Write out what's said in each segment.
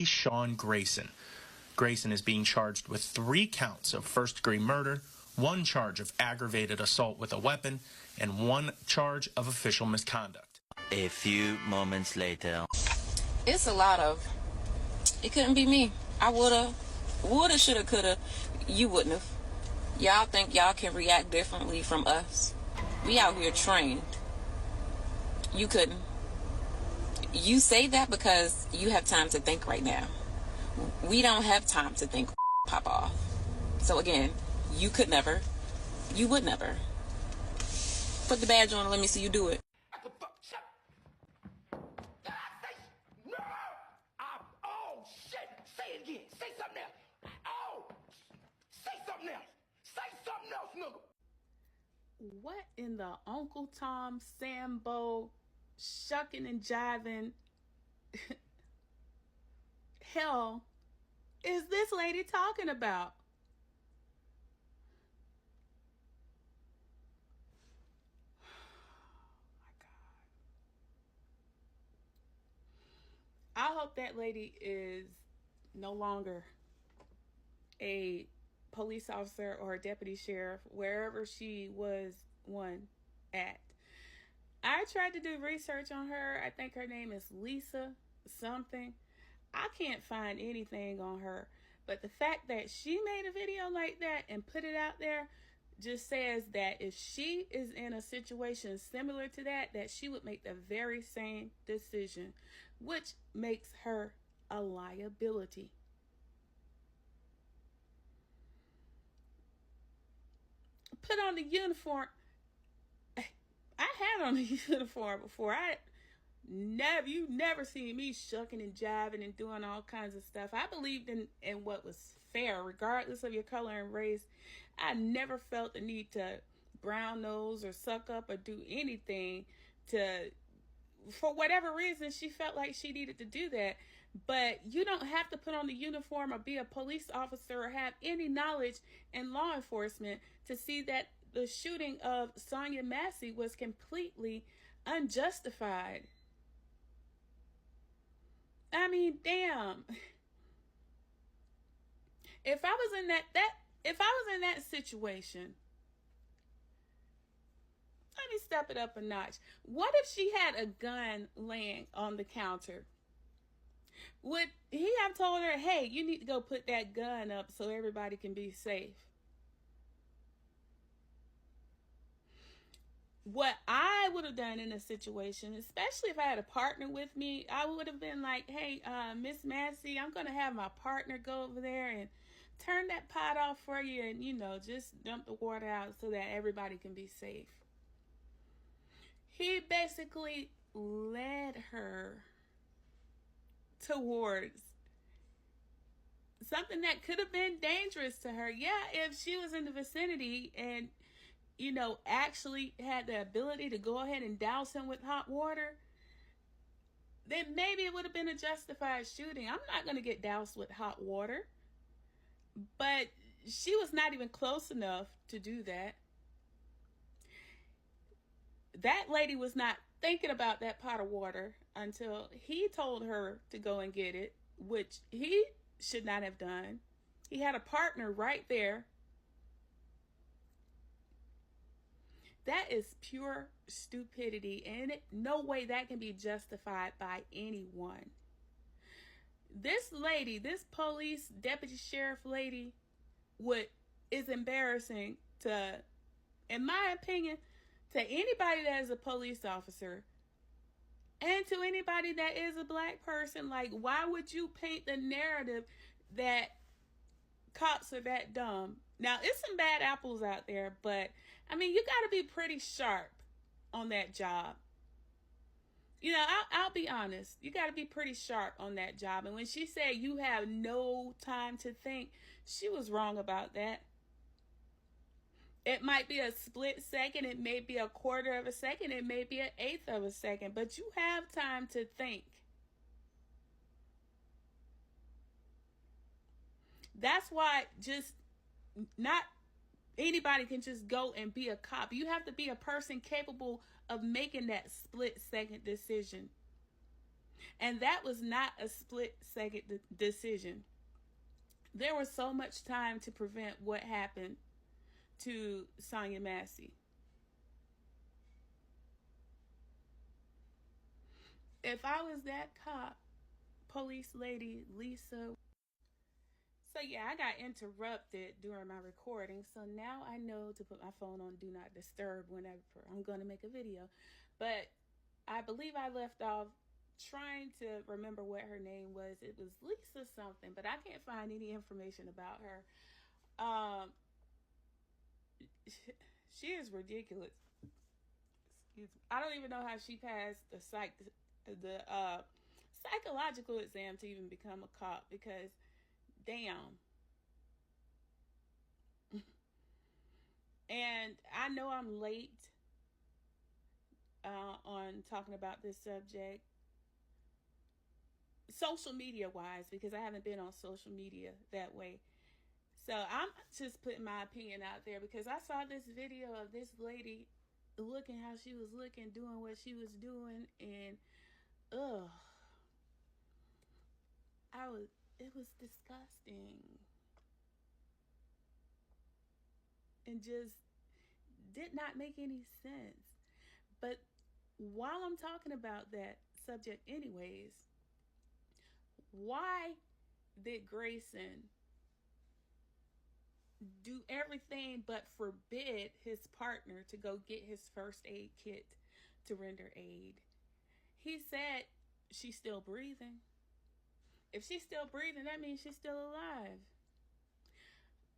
Sean Grayson. Grayson is being charged with 3 counts of first-degree murder, 1 charge of aggravated assault with a weapon, and 1 charge of official misconduct. A few moments later. It's a lot of, it couldn't be me. I woulda, shoulda, coulda. You wouldn't have. Y'all think y'all can react differently from us? We out here trained. You couldn't. You say that because you have time to think right now. We don't have time to think, pop off. So again, you could never. You would never. Put the badge on and let me see you do it. Shut up. No! Oh, shit. Say it again. Say something else. Oh! Say something else. Say something else, nigga. What in the Uncle Tom Sambo shucking and jiving hell is this lady talking about? My God. I hope that lady is no longer a police officer or a deputy sheriff, wherever she was one at. I tried to do research on her. I think her name is Lisa something. I can't find anything on her. But the fact that she made a video like that and put it out there just says that if she is in a situation similar to that, that she would make the very same decision, which makes her a liability. Put on the uniform. I had on a uniform before. You've never seen me shucking and jiving and doing all kinds of stuff. I believed in what was fair, regardless of your color and race. I never felt the need to brown nose or suck up or do anything for whatever reason she felt like she needed to do that. But you don't have to put on the uniform or be a police officer or have any knowledge in law enforcement to see that the shooting of Sonya Massey was completely unjustified. I mean, damn. If I was in that situation, let me step it up a notch. What if she had a gun laying on the counter? Would he have told her, hey, you need to go put that gun up so everybody can be safe? What I would have done in a situation, especially if I had a partner with me, I would have been like, hey, Miss Massey, I'm going to have my partner go over there and turn that pot off for you and, just dump the water out so that everybody can be safe. He basically led her towards something that could have been dangerous to her. Yeah, if she was in the vicinity and actually had the ability to go ahead and douse him with hot water, then maybe it would have been a justified shooting. I'm not going to get doused with hot water. But she was not even close enough to do that. That lady was not thinking about that pot of water until he told her to go and get it, which he should not have done. He had a partner right there. That is pure stupidity, and no way that can be justified by anyone. This lady, this police deputy sheriff lady, is embarrassing to, in my opinion, to anybody that is a police officer and to anybody that is a black person. Like, why would you paint the narrative that cops are that dumb? Now, it's some bad apples out there, but I mean, you got to be pretty sharp on that job. I'll be honest. You got to be pretty sharp on that job. And when she said you have no time to think, she was wrong about that. It might be a split second. It may be a quarter of a second. It may be an eighth of a second. But you have time to think. That's why just not anybody can just go and be a cop. You have to be a person capable of making that split second decision. And that was not a split-second decision. There was so much time to prevent what happened to Sonya Massey. If I was that cop, police lady Lisa. So yeah, I got interrupted during my recording. So now I know to put my phone on do not disturb whenever I'm going to make a video. But I believe I left off trying to remember what her name was. It was Lisa something, but I can't find any information about her. She is ridiculous. Excuse me. I don't even know how she passed the psychological exam to even become a cop, because damn. And I know I'm late on talking about this subject, social media wise, because I haven't been on social media that way. So I'm just putting my opinion out there, because I saw this video of this lady looking how she was looking, doing what she was doing, and it was disgusting. And just did not make any sense. But while I'm talking about that subject anyways, why did Grayson do everything but forbid his partner to go get his first aid kit to render aid? He said she's still breathing. If she's still breathing, that means she's still alive.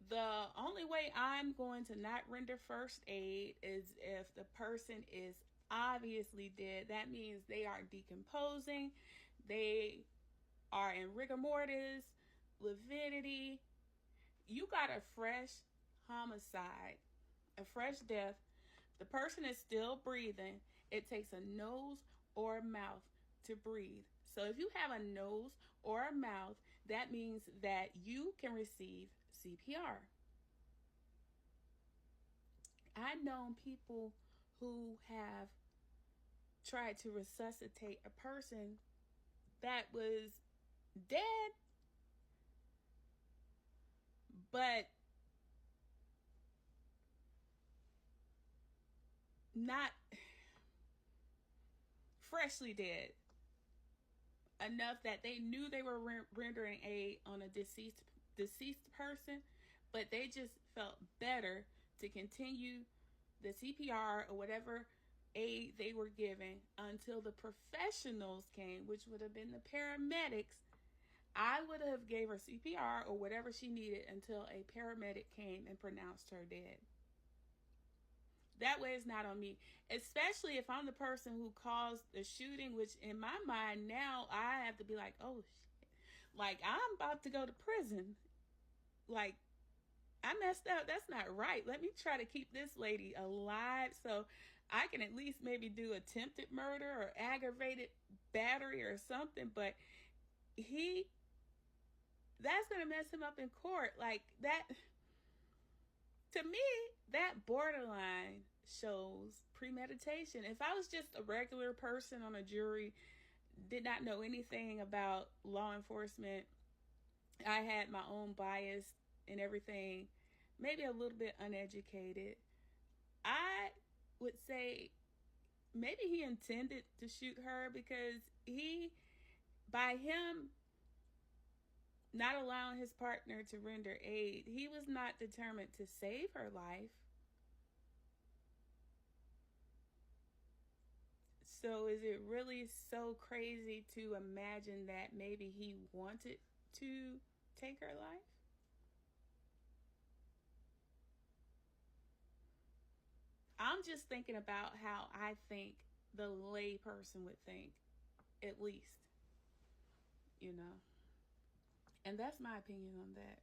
The only way I'm going to not render first aid is if the person is obviously dead. That means they are decomposing. They are in rigor mortis, lividity. You got a fresh homicide, a fresh death. The person is still breathing. It takes a nose or a mouth to breathe. So if you have a nose or a mouth, that means that you can receive CPR. I've known people who have tried to resuscitate a person that was dead, but not freshly dead, enough that they knew they were rendering aid on a deceased person, but they just felt better to continue the CPR or whatever aid they were giving until the professionals came, which would have been the paramedics. I would have gave her CPR or whatever she needed until a paramedic came and pronounced her dead. That way it's not on me, especially if I'm the person who caused the shooting, which in my mind now I have to be like, oh shit, like I'm about to go to prison. Like I messed up. That's not right. Let me try to keep this lady alive so I can at least maybe do attempted murder or aggravated battery or something. But that's going to mess him up in court. Like that, to me, that borderline shows premeditation. If I was just a regular person on a jury, did not know anything about law enforcement, I had my own bias and everything, maybe a little bit uneducated, I would say maybe he intended to shoot her, because by him not allowing his partner to render aid, he was not determined to save her life. So is it really so crazy to imagine that maybe he wanted to take her life? I'm just thinking about how I think the lay person would think, at least, And that's my opinion on that.